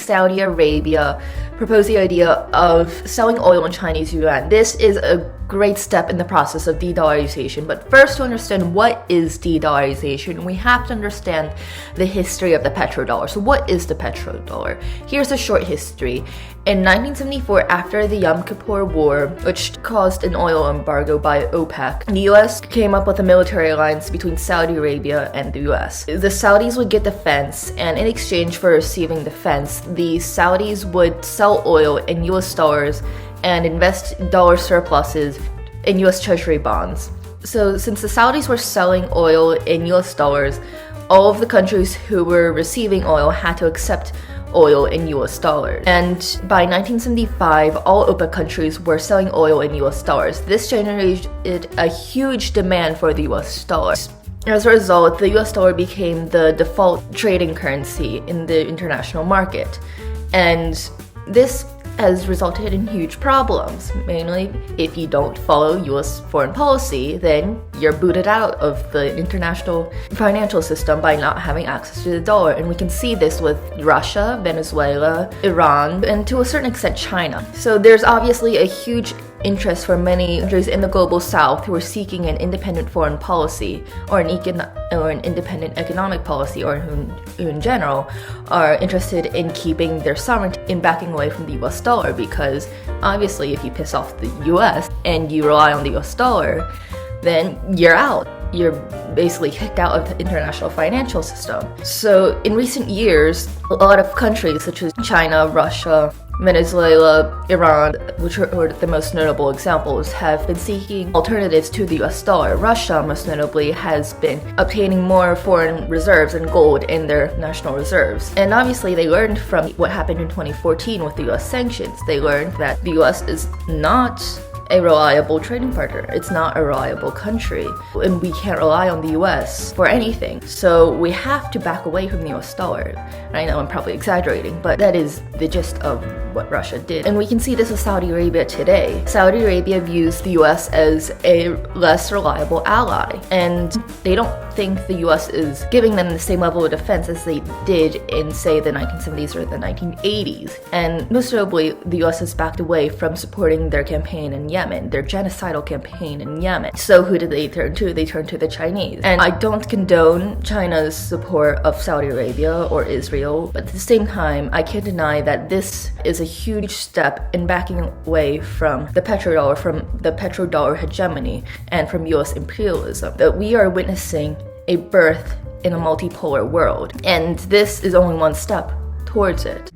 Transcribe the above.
Saudi Arabia proposed the idea of selling oil in Chinese yuan. This is a great step in the process of de-dollarization. But first, to understand what is de-dollarization, we have to understand the history of the petrodollar. So what is the petrodollar? Here's a short history. In 1974, after the Yom Kippur War, which caused an oil embargo by OPEC, the US came up with a military alliance between Saudi Arabia and the US. The Saudis would get defense, and in exchange for receiving defense, the Saudis would sell oil in US dollars and invest dollar surpluses in US Treasury bonds. So since the Saudis were selling oil in US dollars, all of the countries who were receiving oil had to accept oil in US dollars. And by 1975, all OPEC countries were selling oil in US dollars. This generated a huge demand for the US dollar. As a result, the US dollar became the default trading currency in the international market. And this has resulted in huge problems. Mainly, if you don't follow US foreign policy, then you're booted out of the international financial system by not having access to the dollar. And we can see this with Russia, Venezuela, Iran, and to a certain extent China. So there's obviously a huge interest for many countries in the global south who are seeking an independent foreign policy or an independent economic policy, or who in general are interested in keeping their sovereignty in backing away from the US dollar, because obviously if you piss off the US and you rely on the US dollar, then you're out. You're basically kicked out of the international financial system. So in recent years, a lot of countries such as China, Russia, Venezuela, Iran, which are the most notable examples, have been seeking alternatives to the US dollar. Russia, most notably, has been obtaining more foreign reserves and gold in their national reserves. And obviously they learned from what happened in 2014 with the US sanctions. They learned that the US is not a reliable trading partner. It's not a reliable country, and we can't rely on the US for anything. So we have to back away from the US dollar. I know I'm probably exaggerating, but that is the gist of what Russia did. And we can see this with Saudi Arabia today. Saudi Arabia views the US as a less reliable ally, and they don't think the US is giving them the same level of defense as they did in, say, the 1970s or the 1980s. And most notably, the US has backed away from supporting their campaign in Yemen, their genocidal campaign in Yemen. So who did they turn to? They turned to the Chinese. And I don't condone China's support of Saudi Arabia or Israel, but at the same time, I can't deny that this is a huge step in backing away from the petrodollar hegemony and from US imperialism. That we are witnessing a birth in a multipolar world, and this is only one step towards it.